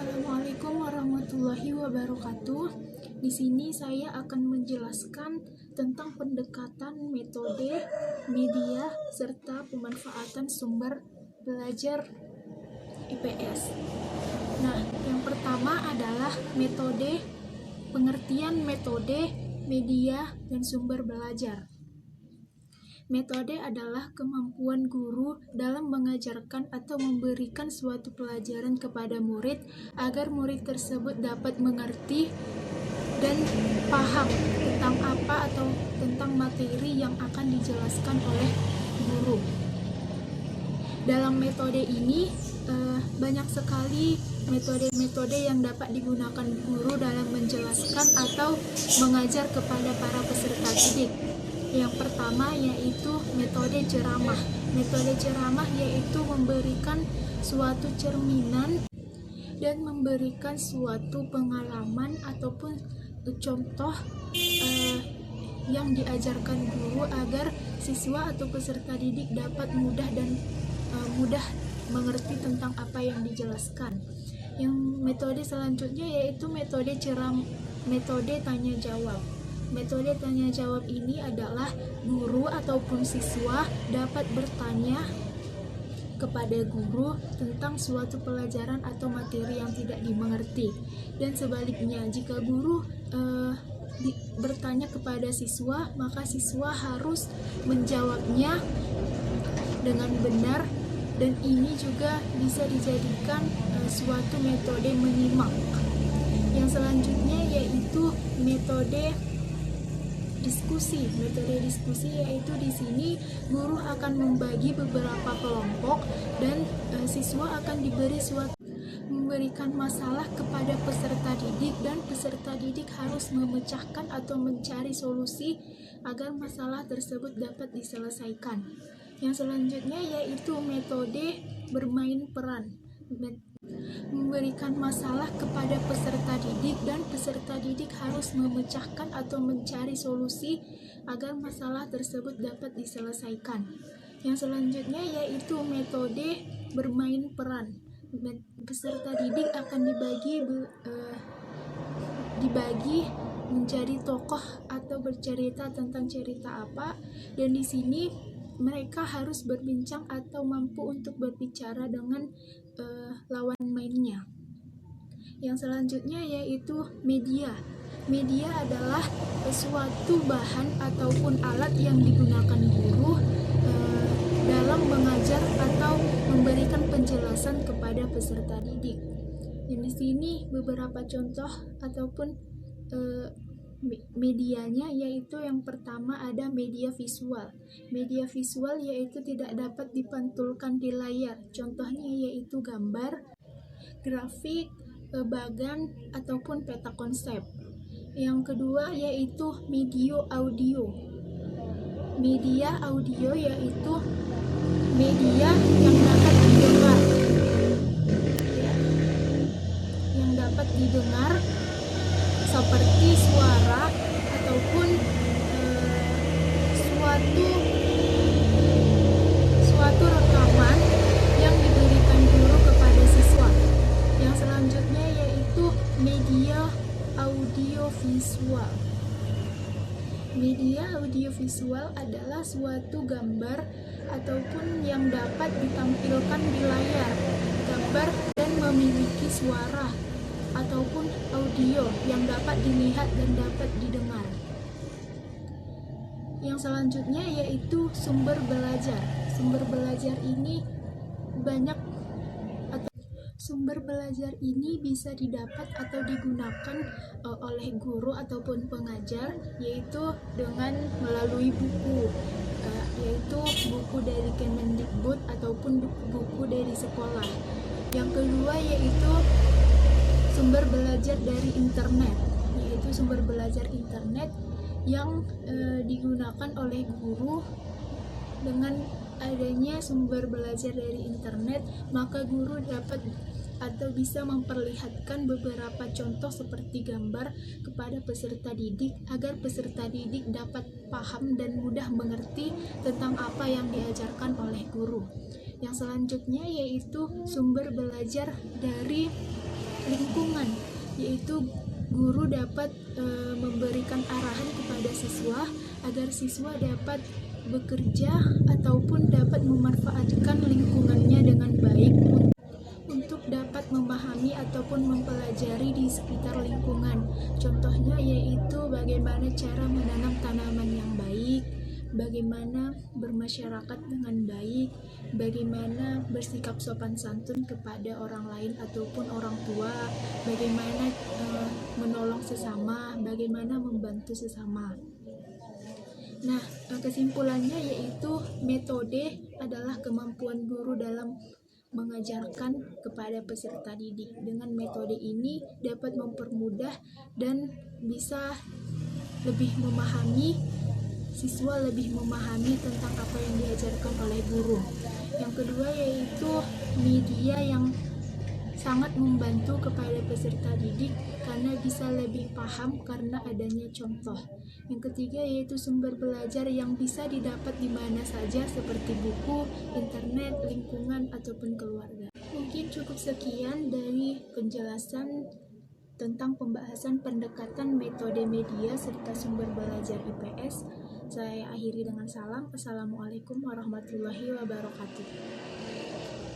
Assalamualaikum warahmatullahi wabarakatuh. Di sini saya akan menjelaskan tentang pendekatan metode, media, serta pemanfaatan sumber belajar IPS. Nah, yang pertama adalah metode, pengertian metode, media, dan sumber belajar. Metode adalah kemampuan guru dalam mengajarkan atau memberikan suatu pelajaran kepada murid agar murid tersebut dapat mengerti dan paham tentang apa atau tentang materi yang akan dijelaskan oleh guru. Dalam metode ini banyak sekali metode-metode yang dapat digunakan guru dalam menjelaskan atau mengajar kepada para peserta didik. Yang pertama yaitu metode ceramah. Metode ceramah yaitu memberikan suatu cerminan dan memberikan suatu pengalaman ataupun contoh yang diajarkan guru agar siswa atau peserta didik dapat mudah mengerti tentang apa yang dijelaskan. Yang metode selanjutnya yaitu metode tanya jawab. Metode tanya jawab ini adalah guru ataupun siswa dapat bertanya kepada guru tentang suatu pelajaran atau materi yang tidak dimengerti. Dan sebaliknya, jika guru bertanya kepada siswa, maka siswa harus menjawabnya dengan benar, dan ini juga bisa dijadikan suatu metode menyimak. Yang selanjutnya yaitu metode diskusi. Metode diskusi yaitu di sini guru akan membagi beberapa kelompok dan siswa akan memberikan masalah kepada peserta didik, dan peserta didik harus memecahkan atau mencari solusi agar masalah tersebut dapat diselesaikan. Yang selanjutnya yaitu metode bermain peran. Memberikan masalah kepada peserta didik dan peserta didik harus memecahkan atau mencari solusi agar masalah tersebut dapat diselesaikan. Yang selanjutnya yaitu metode bermain peran. Peserta didik akan dibagi menjadi tokoh atau bercerita tentang cerita apa, dan di sini mereka harus berbincang atau mampu untuk berbicara dengan lawan mainnya. Yang selanjutnya yaitu media. Media adalah suatu bahan ataupun alat yang digunakan guru dalam mengajar atau memberikan penjelasan kepada peserta didik. Yang di sini beberapa contoh ataupun medianya yaitu yang pertama ada media visual. Media visual yaitu tidak dapat dipantulkan di layar. Contohnya yaitu gambar, grafik, bagan, ataupun peta konsep. Yang kedua yaitu media audio. Media audio yaitu media yang dapat didengar. Yang dapat didengar seperti suara ataupun suatu rekaman yang diberikan guru kepada siswa. Yang selanjutnya yaitu media audiovisual. Media audiovisual adalah suatu gambar ataupun yang dapat ditampilkan di layar, gambar dan memiliki suara ataupun audio yang dapat dilihat dan dapat didengar. Yang selanjutnya yaitu sumber belajar. Sumber belajar ini Sumber belajar ini bisa didapat atau digunakan oleh guru ataupun pengajar, yaitu dengan melalui buku, yaitu buku dari Kemendikbud ataupun buku dari sekolah. Yang kedua yaitu sumber belajar dari internet, yaitu sumber belajar internet yang digunakan oleh guru. Dengan adanya sumber belajar dari internet, maka guru dapat atau bisa memperlihatkan beberapa contoh seperti gambar kepada peserta didik agar peserta didik dapat paham dan mudah mengerti tentang apa yang diajarkan oleh guru. Yang selanjutnya yaitu sumber belajar dari lingkungan, yaitu guru dapat memberikan arahan kepada siswa agar siswa dapat bekerja ataupun dapat memanfaatkan lingkungannya dengan baik untuk dapat memahami ataupun mempelajari di sekitar lingkungan. Contohnya yaitu bagaimana cara menanam tanaman yang baik, bagaimana bermasyarakat dengan baik, bagaimana bersikap sopan santun kepada orang lain ataupun orang tua, bagaimana menolong sesama, bagaimana membantu sesama. Nah, kesimpulannya yaitu metode adalah kemampuan guru dalam mengajarkan kepada peserta didik. Dengan metode ini dapat mempermudah dan bisa lebih memahami, siswa lebih memahami tentang apa yang diajarkan oleh guru. Yang kedua yaitu media yang sangat membantu kepada peserta didik karena bisa lebih paham karena adanya contoh. Yang ketiga yaitu sumber belajar yang bisa didapat di mana saja seperti buku, internet, lingkungan, ataupun keluarga. Mungkin cukup sekian dari penjelasan tentang pembahasan pendekatan metode media serta sumber belajar IPS. Saya akhiri dengan salam. Assalamualaikum warahmatullahi wabarakatuh.